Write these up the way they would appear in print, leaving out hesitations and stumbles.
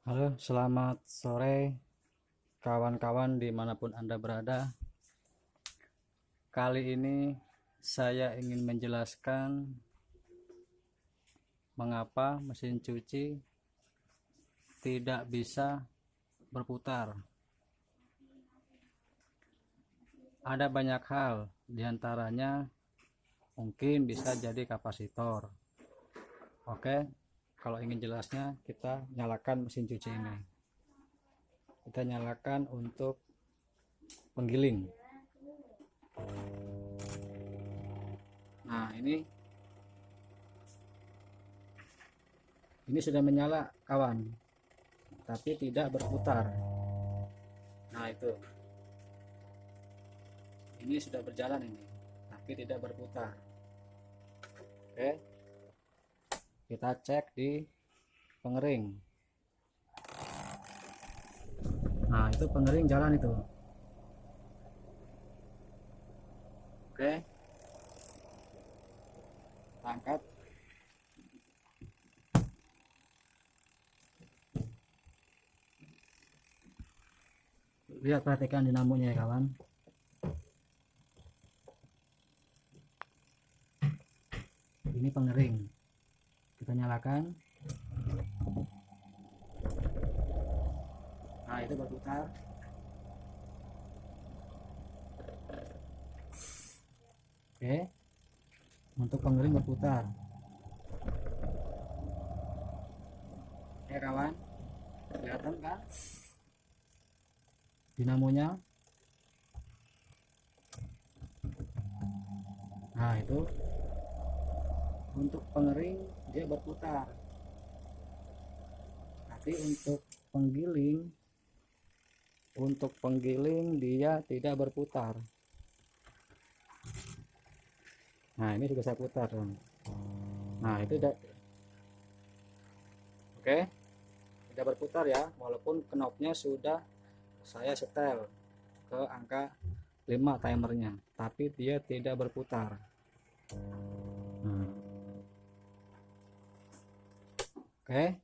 Halo, selamat sore kawan-kawan dimanapun Anda berada. Kali ini saya ingin menjelaskan mengapa mesin cuci tidak bisa berputar. Ada banyak hal, diantaranya mungkin bisa jadi kapasitor. Oke, kalau ingin jelasnya kita nyalakan mesin cuci ini. Kita nyalakan untuk penggiling. Nah, ini sudah menyala kawan, tapi tidak berputar. Nah, itu ini sudah berjalan ini, tapi tidak berputar. Oke, kita cek di pengering. Nah, itu pengering jalan itu. Oke, kita angkat. Lihat, perhatikan dinamonya ya kawan. Ini pengering, kita nyalakan. Nah, itu berputar. Oke, untuk pengering berputar ya kawan, kelihatan kan dinamonya. Nah, itu untuk pengering dia berputar, tapi untuk penggiling dia tidak berputar. Nah, ini sudah saya putar. Nah, itu udah oke, tidak berputar ya, walaupun knopnya sudah saya setel ke angka 5 timernya, tapi dia tidak berputar. Oke,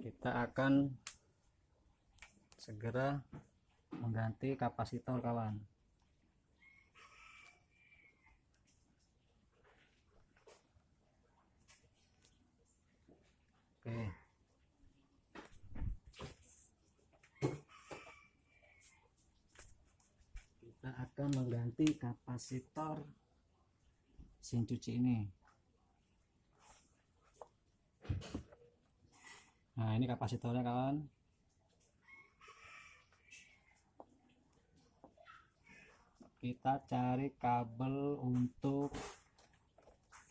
kita akan segera mengganti kapasitor kawan. Oke, kita akan mengganti kapasitor mesin cuci ini. Nah, ini kapasitornya kawan. Kita cari kabel untuk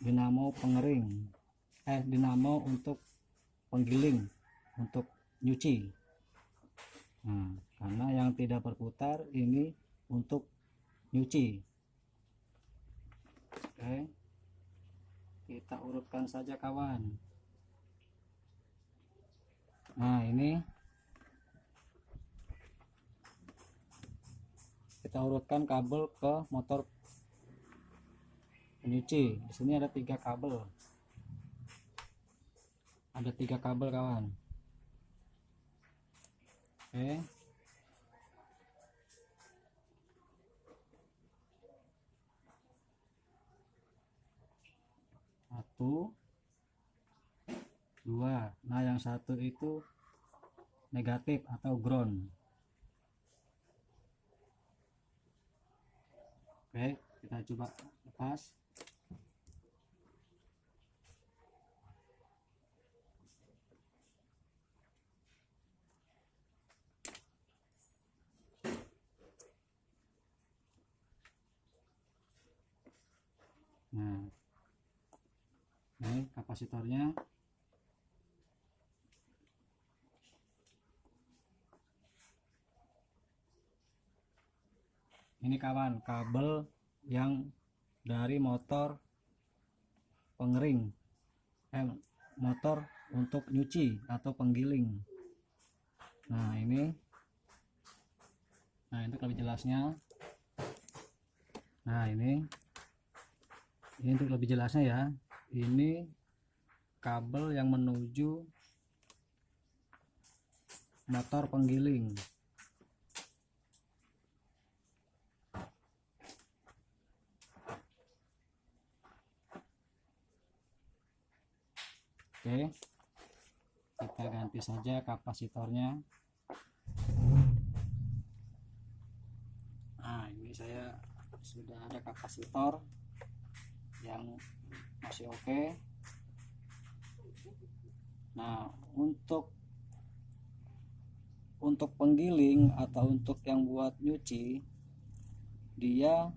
dinamo pengering, dinamo untuk penggiling, untuk nyuci. Nah, karena yang tidak berputar ini untuk nyuci. Oke, kita urutkan saja kawan. Nah, ini kita urutkan kabel ke motor penyuci. Di sini ada 3 kabel. Ada 3 kabel kawan. Oke. Satu, dua. Nah, yang satu itu negatif atau ground. Oke, kita coba lepas. Nah, ini kapasitornya. Ini kawan, kabel yang dari motor pengering, motor untuk nyuci atau penggiling. Nah, ini untuk lebih jelasnya. Nah, ini untuk lebih jelasnya ya. Ini kabel yang menuju motor penggiling. Oke, kita ganti saja kapasitornya. Nah, ini saya sudah ada kapasitor yang masih oke. Nah, untuk penggiling atau untuk yang buat nyuci, dia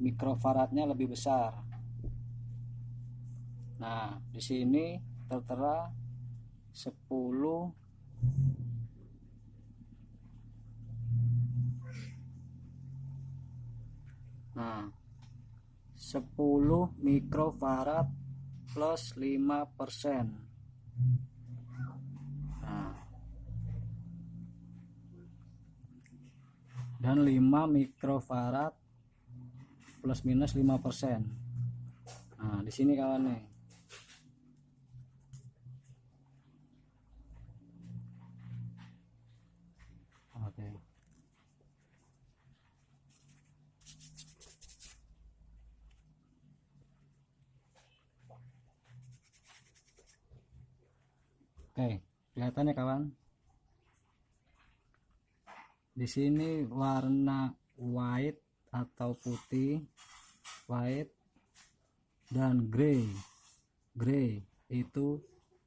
mikrofaradnya lebih besar. Nah, di sini tertera 10 mikrofarad plus 5%. Nah, dan 5 mikrofarad plus minus 5%. Nah, di sini kawan nih. Oke. Oke, kelihatannya kawan. Di sini warna white atau putih, white dan grey. Grey itu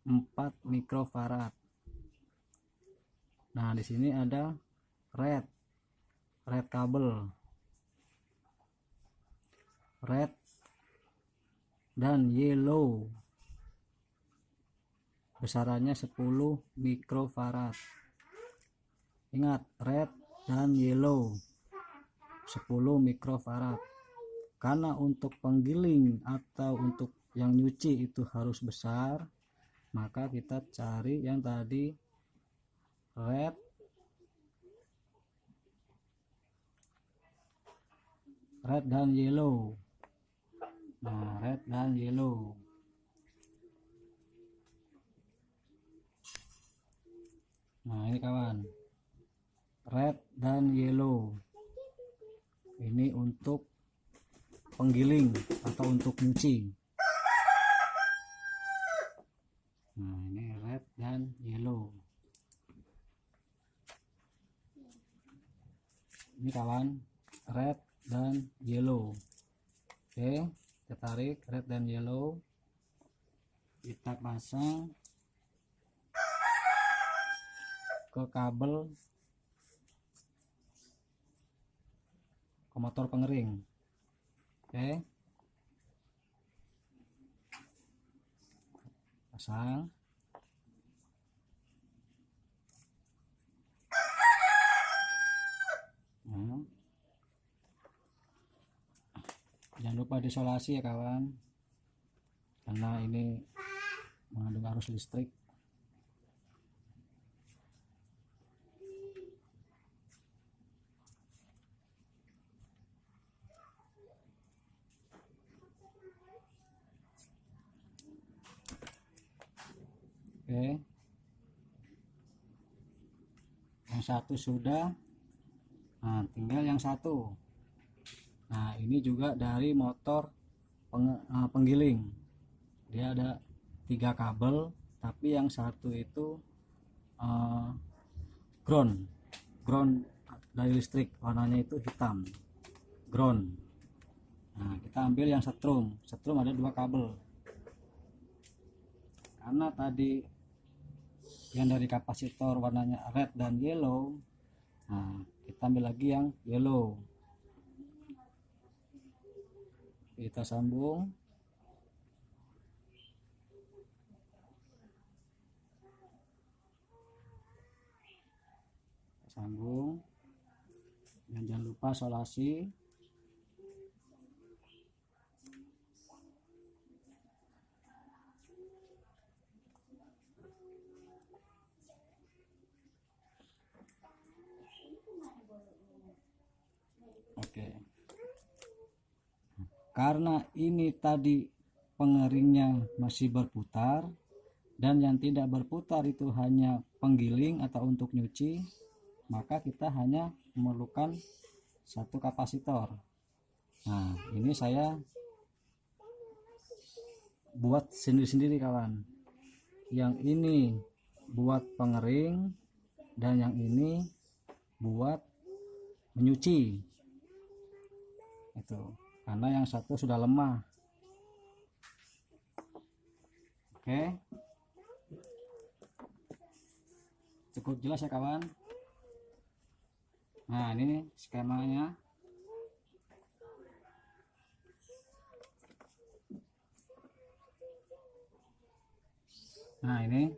4 mikrofarad. Nah, di sini ada red kabel, red dan yellow, besarannya 10 mikrofarad. Ingat, red dan yellow 10 mikrofarad. Karena untuk penggiling atau untuk yang nyuci itu harus besar, maka kita cari yang tadi red dan yellow. Nah, red dan yellow. Nah, ini kawan, red dan yellow ini untuk penggiling atau untuk nyuci. Nah, ini red dan yellow. Ini kawan, red dan yellow. Oke, kita tarik red dan yellow, kita pasang ke kabel ke motor pengering. Oke, pasang. Nah, jangan lupa disolasi ya kawan, karena ini mengandung arus listrik. Oke, yang satu sudah. Nah, tinggal yang satu. Nah, ini juga dari motor penggiling. Dia ada 3 kabel, tapi yang satu itu ground dari listrik, warnanya itu hitam, ground. Nah, kita ambil yang setrum ada 2 kabel. Karena tadi yang dari kapasitor warnanya red dan yellow, nah kita ambil lagi yang yellow, kita sambung. Dan jangan lupa solasi. Oke, karena ini tadi pengeringnya masih berputar, dan yang tidak berputar itu hanya penggiling atau untuk nyuci, maka kita hanya memerlukan satu kapasitor. Nah, ini saya buat sendiri-sendiri kawan. Yang ini buat pengering dan yang ini buat menyuci. Itu karena yang satu sudah lemah. Oke, cukup jelas ya kawan. Nah, ini skemanya. Nah, ini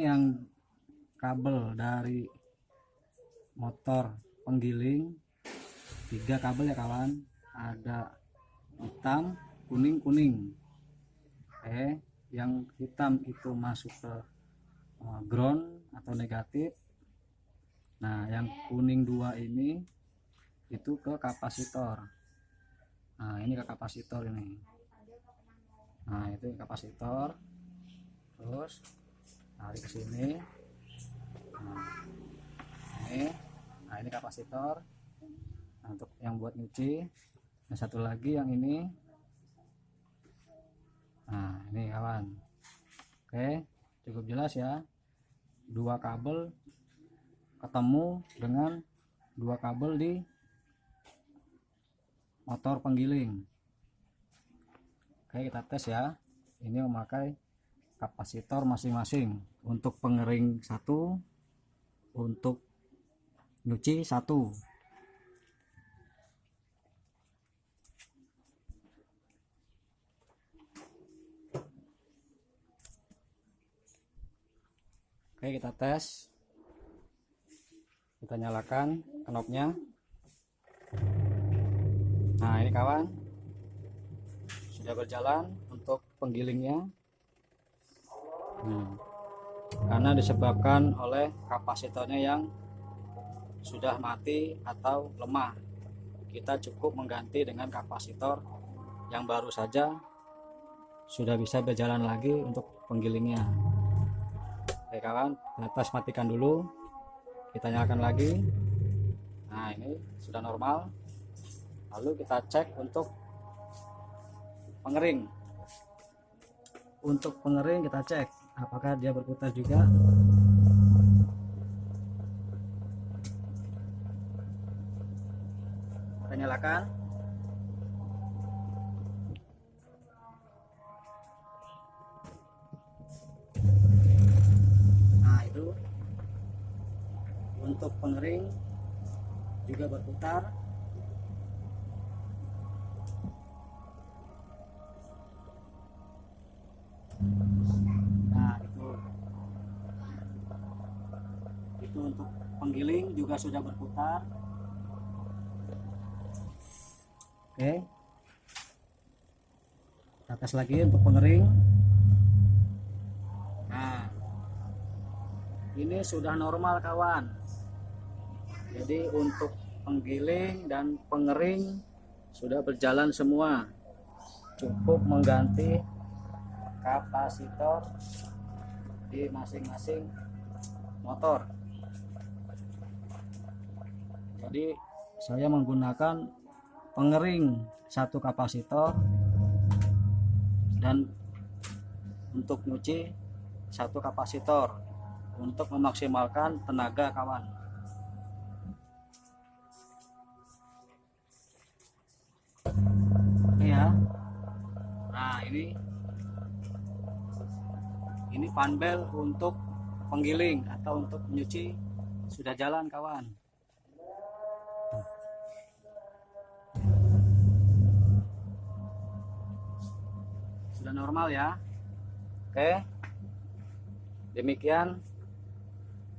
yang kabel dari motor penggiling, 3 kabel ya kawan, ada hitam, kuning, kuning. Yang hitam itu masuk ke ground atau negatif. Nah, yang kuning 2 ini itu ke kapasitor. Nah, ini ke kapasitor ini. Nah, itu kapasitor. Terus tarik ke sini. Nah, ini kapasitor. Nah, untuk yang buat nyuci. Yang satu lagi yang ini. Nah, ini kawan. Oke, cukup jelas ya. 2 kabel ketemu dengan 2 kabel di motor penggiling. Oke, kita tes ya. Ini memakai kapasitor masing-masing. Untuk pengering 1, untuk nyuci 1. Oke, kita tes. Kita nyalakan knopnya. Nah, ini kawan, sudah berjalan untuk penggilingnya. Karena disebabkan oleh kapasitornya yang sudah mati atau lemah, kita cukup mengganti dengan kapasitor yang baru saja sudah bisa berjalan lagi untuk penggilingnya. Oke kawan, kita tes, matikan dulu, kita nyalakan lagi. Nah, ini sudah normal. Lalu kita cek untuk pengering. Untuk pengering kita cek apakah dia berputar juga. Kita nyalakan. Nah, itu untuk pengering juga berputar. Nah, itu untuk penggiling juga sudah berputar. Oke, kita tes lagi untuk pengering. Nah, ini sudah normal kawan. Jadi untuk penggiling dan pengering sudah berjalan semua. Cukup mengganti kapasitor di masing-masing motor. Jadi saya menggunakan pengering 1 kapasitor dan untuk nyuci 1 kapasitor untuk memaksimalkan tenaga kawan. Oke ya. Nah, ini panbel untuk penggiling atau untuk menyuci sudah jalan kawan. Sudah normal ya. Oke, demikian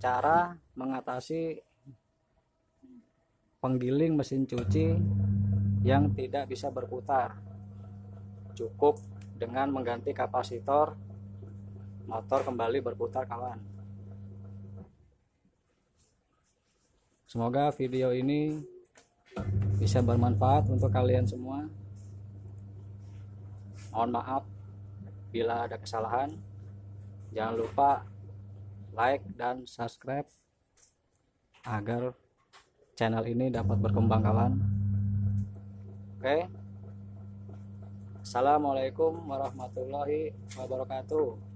cara mengatasi penggiling mesin cuci yang tidak bisa berputar. Cukup dengan mengganti kapasitor, motor kembali berputar kawan. Semoga video ini bisa bermanfaat untuk kalian semua. Mohon maaf Bila ada kesalahan, jangan lupa like dan subscribe agar channel ini dapat berkembang kawan. Oke. Assalamualaikum warahmatullahi wabarakatuh.